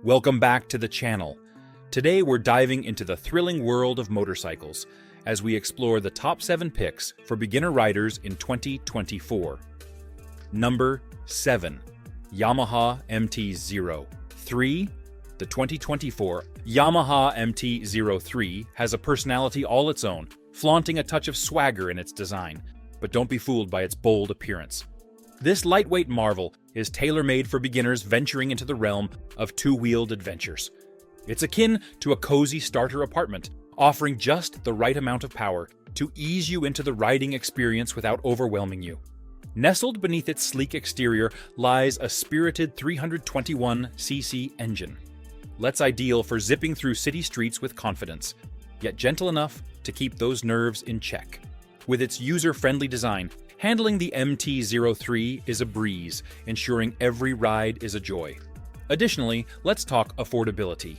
Welcome back to the channel. Today we're diving into the thrilling world of motorcycles as we explore the top 7 picks for beginner riders in 2024. Number 7. Yamaha MT-03. The 2024 Yamaha MT-03 has a personality all its own, flaunting a touch of swagger in its design, but don't be fooled by its bold appearance. This lightweight marvel is tailor-made for beginners venturing into the realm of two-wheeled adventures. It's akin to a cozy starter apartment, offering just the right amount of power to ease you into the riding experience without overwhelming you. Nestled beneath its sleek exterior lies a spirited 321cc engine. That's ideal for zipping through city streets with confidence, yet gentle enough to keep those nerves in check. With its user-friendly design, handling the MT-03 is a breeze, ensuring every ride is a joy. Additionally, let's talk affordability.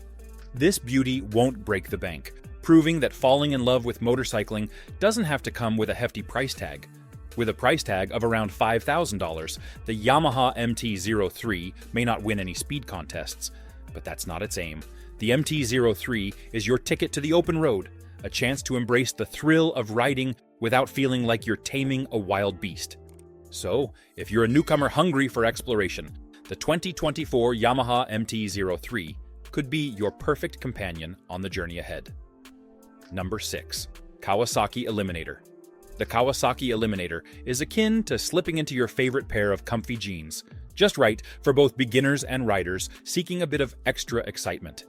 This beauty won't break the bank, proving that falling in love with motorcycling doesn't have to come with a hefty price tag. With a price tag of around $5,000, the Yamaha MT-03 may not win any speed contests, but that's not its aim. The MT-03 is your ticket to the open road, a chance to embrace the thrill of riding without feeling like you're taming a wild beast. So, if you're a newcomer hungry for exploration, the 2024 Yamaha MT-03 could be your perfect companion on the journey ahead. Number 6. Kawasaki Eliminator. The Kawasaki Eliminator is akin to slipping into your favorite pair of comfy jeans, just right for both beginners and riders seeking a bit of extra excitement.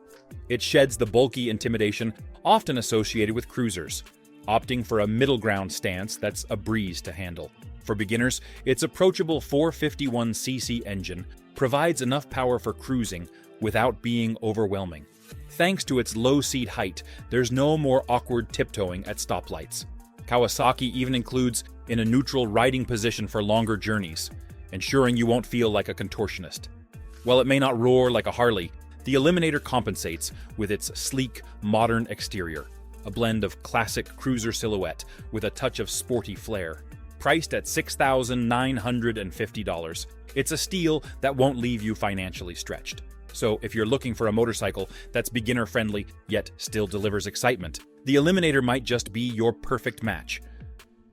It sheds the bulky intimidation often associated with cruisers, opting for a middle ground stance that's a breeze to handle. For beginners, its approachable 451cc engine provides enough power for cruising without being overwhelming. Thanks to its low seat height, there's no more awkward tiptoeing at stoplights. Kawasaki even includes in a neutral riding position for longer journeys, ensuring you won't feel like a contortionist. While it may not roar like a Harley, the Eliminator compensates with its sleek, modern exterior, a blend of classic cruiser silhouette with a touch of sporty flair. Priced at $6,950, it's a steal that won't leave you financially stretched. So if you're looking for a motorcycle that's beginner-friendly yet still delivers excitement, the Eliminator might just be your perfect match.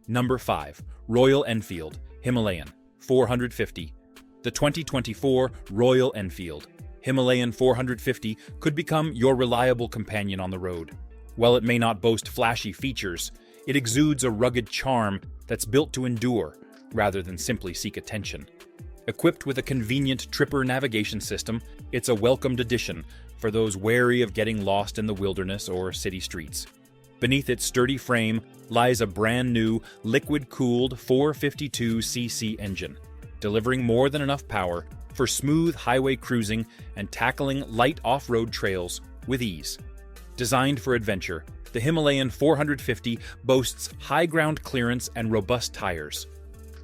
Number 5. Royal Enfield Himalayan 450. The 2024 Royal Enfield Himalayan 450 could become your reliable companion on the road. While it may not boast flashy features, it exudes a rugged charm that's built to endure rather than simply seek attention. Equipped with a convenient tripper navigation system, it's a welcomed addition for those wary of getting lost in the wilderness or city streets. Beneath its sturdy frame lies a brand new liquid-cooled 452cc engine, delivering more than enough power for smooth highway cruising and tackling light off-road trails with ease. Designed for adventure, the Himalayan 450 boasts high ground clearance and robust tires,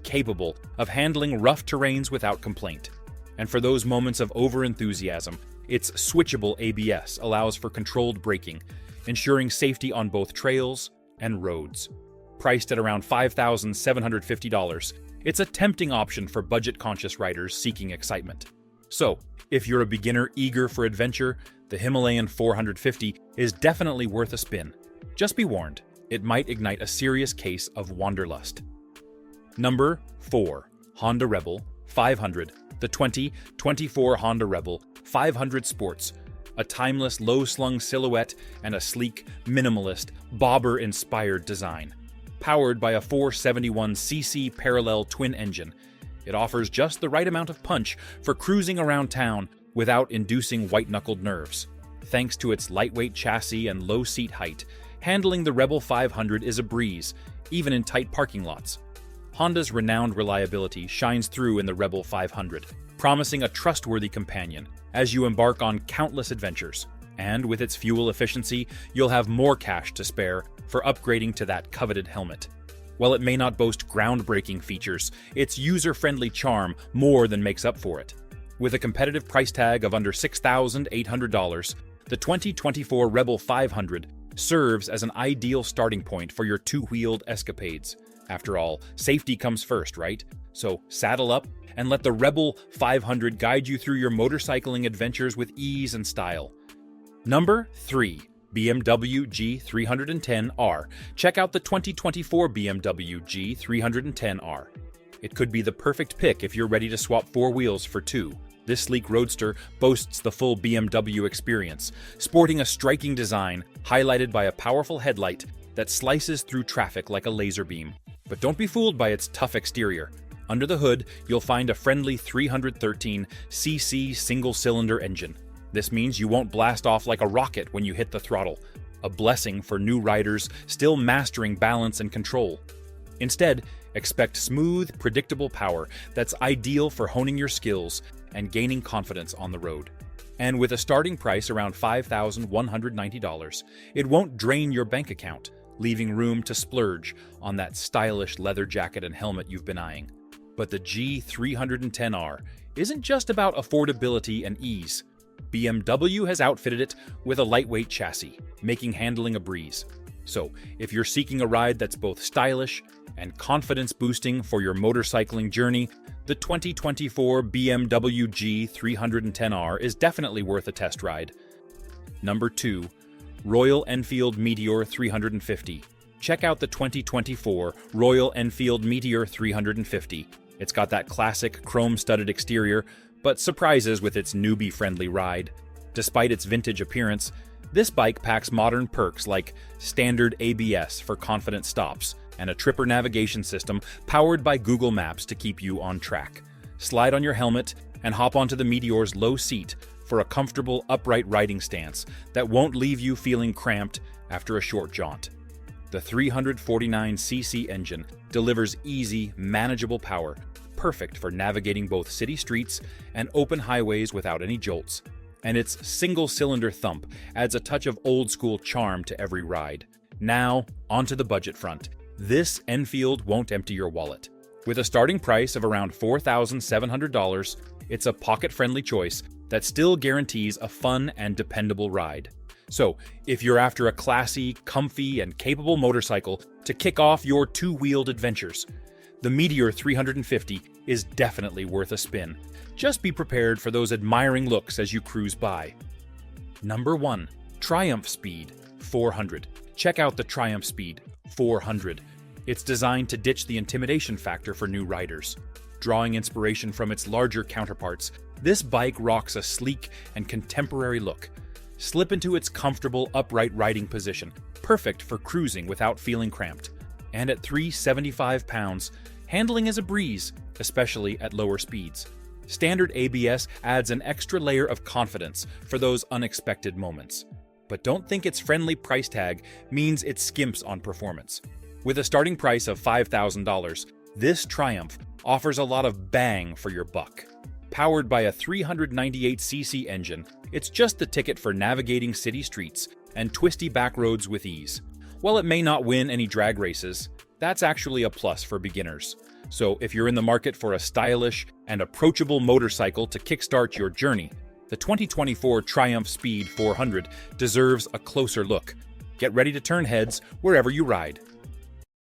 capable of handling rough terrains without complaint. And for those moments of over-enthusiasm, its switchable ABS allows for controlled braking, ensuring safety on both trails and roads. Priced at around $5,750, it's a tempting option for budget-conscious riders seeking excitement. So, if you're a beginner eager for adventure, the Himalayan 450 is definitely worth a spin. Just be warned, it might ignite a serious case of wanderlust. Number 4. Honda Rebel 500. The 2024 Honda Rebel 500 sports a timeless low-slung silhouette and a sleek, minimalist, bobber-inspired design. Powered by a 471cc parallel twin engine, it offers just the right amount of punch for cruising around town without inducing white-knuckled nerves. Thanks to its lightweight chassis and low seat height, handling the Rebel 500 is a breeze, even in tight parking lots. Honda's renowned reliability shines through in the Rebel 500, promising a trustworthy companion as you embark on countless adventures. And with its fuel efficiency, you'll have more cash to spare for upgrading to that coveted helmet. While it may not boast groundbreaking features, its user-friendly charm more than makes up for it. With a competitive price tag of under $6,800, the 2024 Rebel 500 serves as an ideal starting point for your two-wheeled escapades, After all, safety comes first, right? So saddle up and let the Rebel 500 guide you through your motorcycling adventures with ease and style. Number 3. BMW G310R. Check out the 2024 BMW G310R. It could be the perfect pick if you're ready to swap 4 wheels for 2. This sleek roadster boasts the full BMW experience, sporting a striking design highlighted by a powerful headlight that slices through traffic like a laser beam. But don't be fooled by its tough exterior. Under the hood, you'll find a friendly 313cc single-cylinder engine. This means you won't blast off like a rocket when you hit the throttle, a blessing for new riders still mastering balance and control. Instead, expect smooth, predictable power that's ideal for honing your skills and gaining confidence on the road. And with a starting price around $5,190, it won't drain your bank account, leaving room to splurge on that stylish leather jacket and helmet you've been eyeing. But the G310R isn't just about affordability and ease. BMW has outfitted it with a lightweight chassis, making handling a breeze. So, if you're seeking a ride that's both stylish and confidence-boosting for your motorcycling journey, the 2024 BMW G310R is definitely worth a test ride. Number 2. Royal Enfield Meteor 350. Check out the 2024 Royal Enfield Meteor 350. It's got that classic chrome-studded exterior, but surprises with its newbie-friendly ride. Despite its vintage appearance, this bike packs modern perks like standard ABS for confident stops and a tripper navigation system powered by Google Maps to keep you on track. Slide on your helmet and hop onto the Meteor's low seat for a comfortable upright riding stance that won't leave you feeling cramped after a short jaunt. The 349cc engine delivers easy, manageable power, perfect for navigating both city streets and open highways without any jolts. And its single-cylinder thump adds a touch of old-school charm to every ride. Now, onto the budget front. This Enfield won't empty your wallet. With a starting price of around $4,700, it's a pocket-friendly choice that still guarantees a fun and dependable ride. So, if you're after a classy, comfy, and capable motorcycle to kick off your two-wheeled adventures, the Meteor 350 is definitely worth a spin. Just be prepared for those admiring looks as you cruise by. Number 1. Triumph Speed 400. Check out the Triumph Speed 400. It's designed to ditch the intimidation factor for new riders. Drawing inspiration from its larger counterparts, this bike rocks a sleek and contemporary look. Slip into its comfortable, upright riding position, perfect for cruising without feeling cramped. And at 375 pounds, handling is a breeze, especially at lower speeds. Standard ABS adds an extra layer of confidence for those unexpected moments. But don't think its friendly price tag means it skimps on performance. With a starting price of $5,000, this Triumph offers a lot of bang for your buck. Powered by a 398cc engine, it's just the ticket for navigating city streets and twisty back roads with ease. While it may not win any drag races, that's actually a plus for beginners. So if you're in the market for a stylish and approachable motorcycle to kickstart your journey, the 2024 Triumph Speed 400 deserves a closer look. Get ready to turn heads wherever you ride.